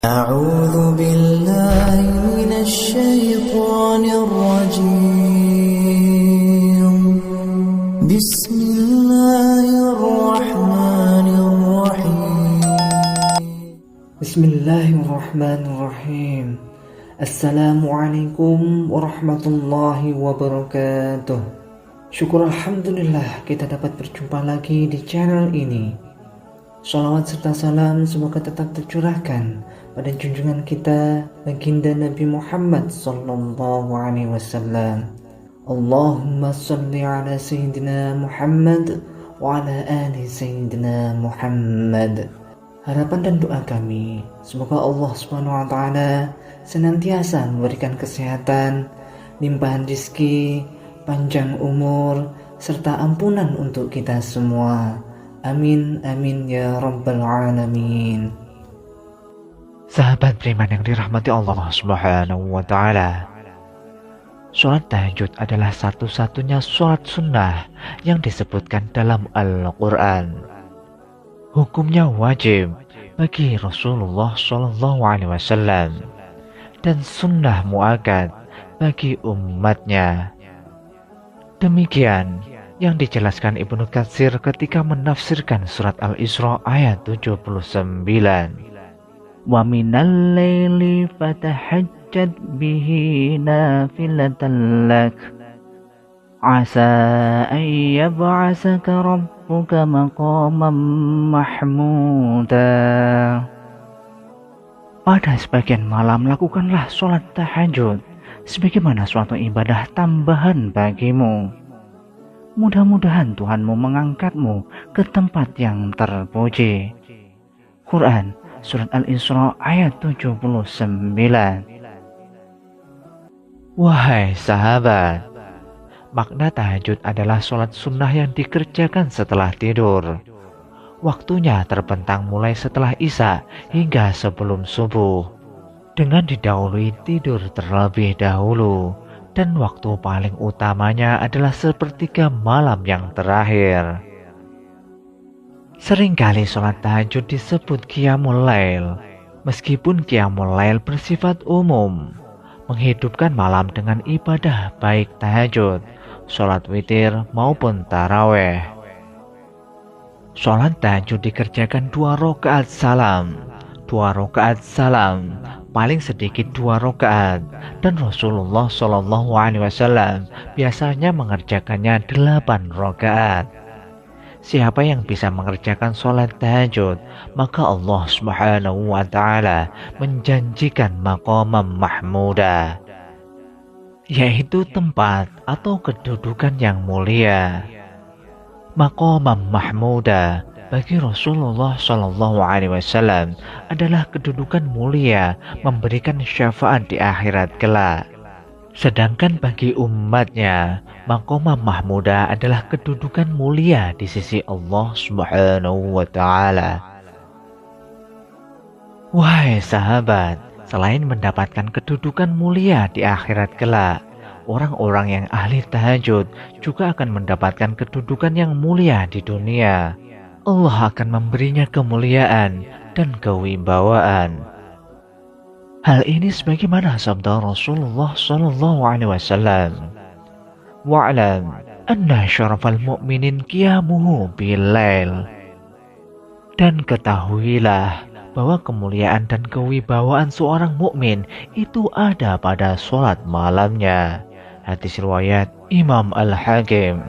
أعوذ بالله من الشيطان الرجيم بسم الله الرحمن الرحيم بسم الله الرحمن الرحيم. Assalamualaikum warahmatullahi wabarakatuh. Syukur alhamdulillah kita dapat berjumpa lagi di channel ini. Shalawat serta salam semoga tetap tercurahkan pada junjungan kita baginda Nabi Muhammad sallallahu alaihi wasallam. Allahumma salli ala sayyidina Muhammad wa ala ali sayyidina Muhammad. Harapan dan doa kami, semoga Allah Subhanahu wa taala senantiasa memberikan kesehatan, limpahan rezeki, panjang umur, serta ampunan untuk kita semua. Amin, amin ya rabbal alamin. Sahabat beriman yang dirahmati Allah Subhanahu wa taala. Salat tahajud adalah satu-satunya salat sunnah yang disebutkan dalam Al-Qur'an. Hukumnya wajib bagi Rasulullah Shallallahu Alaihi Wasallam dan sunnah muakkad bagi umatnya. Demikian yang dijelaskan Ibnu Katsir ketika menafsirkan surat Al-Isra ayat 79. Wa minal laili fatahajjad bihi nafilatan lak asa an yab'asaka rabbuka maqaman mahmuda. Pada sebagian malam lakukanlah sholat tahajud sebagaimana suatu ibadah tambahan bagimu. Mudah-mudahan Tuhanmu mengangkatmu ke tempat yang terpuji. Quran Surat Al-Isra ayat 79. Wahai sahabat, makna tahajud adalah sholat sunnah yang dikerjakan setelah tidur. Waktunya terbentang mulai setelah isya hingga sebelum subuh, dengan didahului tidur terlebih dahulu. Dan waktu paling utamanya adalah sepertiga malam yang terakhir. Seringkali sholat tahajud disebut qiyamul lail, meskipun qiyamul lail bersifat umum, menghidupkan malam dengan ibadah baik tahajud, sholat witir maupun taraweh. Sholat tahajud dikerjakan 2 rakaat salam, paling sedikit 2 rakaat, dan Rasulullah Shallallahu Alaihi Wasallam biasanya mengerjakannya 8 rakaat. Siapa yang bisa mengerjakan sholat tahajud, maka Allah Subhanahu wa taala menjanjikan maqamam mahmuda, yaitu tempat atau kedudukan yang mulia. Maqamam mahmuda bagi Rasulullah Shallallahu Alaihi Wasallam adalah kedudukan mulia memberikan syafaat di akhirat kelak. Sedangkan bagi umatnya, maqamah mahmuda adalah kedudukan mulia di sisi Allah Subhanahu wa taala. Wahai sahabat, selain mendapatkan kedudukan mulia di akhirat kelak, orang-orang yang ahli tahajud juga akan mendapatkan kedudukan yang mulia di dunia. Allah akan memberinya kemuliaan dan kewibawaan. Hal ini sebagaimana sabda Rasulullah Sallallahu Alaihi Wasallam, wa'lam anna syarafal mu'minin qiyamuhu bil-lail. Dan ketahuilah bahwa kemuliaan dan kewibawaan seorang mukmin itu ada pada sholat malamnya. Hadis riwayat Imam Al-Hakim.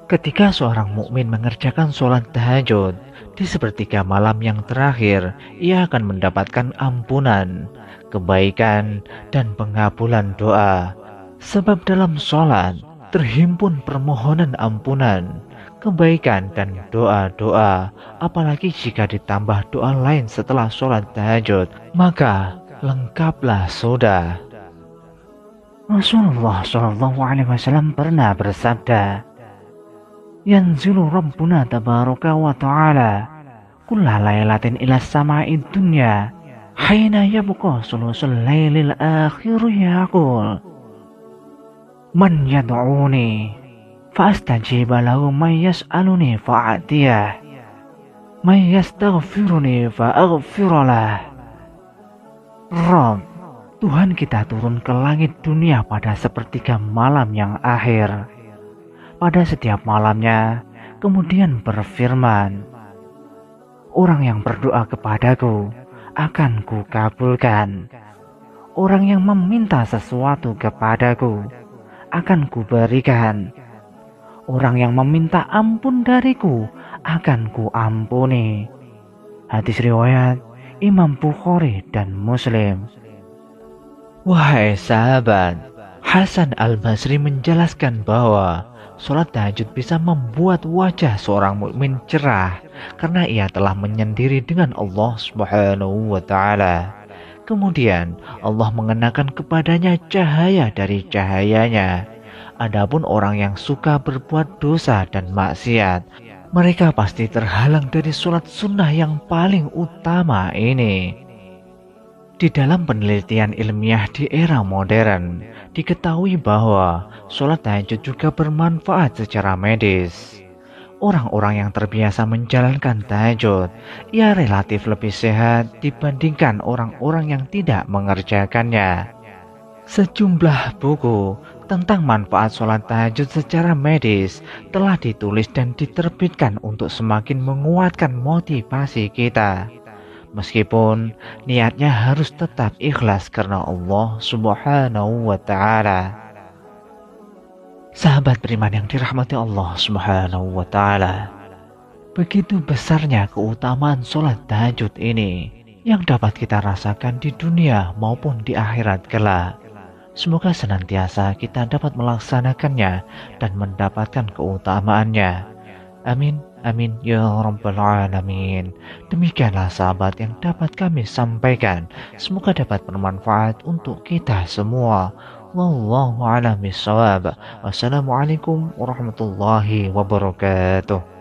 Ketika seorang mukmin mengerjakan sholat tahajud di sepertiga malam yang terakhir, ia akan mendapatkan ampunan, kebaikan, dan pengabulan doa. Sebab dalam sholat terhimpun permohonan ampunan, kebaikan, dan doa-doa. Apalagi jika ditambah doa lain setelah sholat tahajud, maka lengkaplah sudah. Rasulullah Shallallahu Alaihi Wasallam pernah bersabda, yanzilu Rabbuna tabaraka wa ta'ala kulla laylatin ila sama'id dunya hina yabqa sulusul laylil akhir yaqul man yad'uni fa astajiba lahu man yas'aluni fa'atiyah may yastaghfiruni fa'aghfiralah. Rob, Tuhan kita turun ke langit dunia pada sepertiga malam yang akhir. Pada setiap malamnya, kemudian berfirman, orang yang berdoa kepadaku akan kukabulkan. Orang yang meminta sesuatu kepadaku akan kuberikan. Orang yang meminta ampun dariku akan kuampuni. Hadis riwayat Imam Bukhari dan Muslim. Wahai sahabat, Hasan Al-Basri menjelaskan bahwa sholat tahajud bisa membuat wajah seorang mukmin cerah karena ia telah menyendiri dengan Allah Subhanahu wa Ta'ala. Kemudian Allah mengenakan kepadanya cahaya dari cahayanya. Adapun orang yang suka berbuat dosa dan maksiat, mereka pasti terhalang dari sholat sunnah yang paling utama ini. Di dalam penelitian ilmiah di era modern, diketahui bahwa sholat tahajud juga bermanfaat secara medis. Orang-orang yang terbiasa menjalankan tahajud, ia relatif lebih sehat dibandingkan orang-orang yang tidak mengerjakannya. Sejumlah buku tentang manfaat sholat tahajud secara medis telah ditulis dan diterbitkan untuk semakin menguatkan motivasi kita. Meskipun niatnya harus tetap ikhlas karena Allah Subhanahu wa Ta'ala. Sahabat beriman yang dirahmati Allah Subhanahu wa Ta'ala, begitu besarnya keutamaan sholat tahajud ini yang dapat kita rasakan di dunia maupun di akhirat kelak. Semoga senantiasa kita dapat melaksanakannya dan mendapatkan keutamaannya. Amin, amin, ya rabbal alamin. Demikianlah sahabat yang dapat kami sampaikan. Semoga dapat bermanfaat untuk kita semua. Wallahu a'lam bishawab. Wassalamualaikum warahmatullahi wabarakatuh.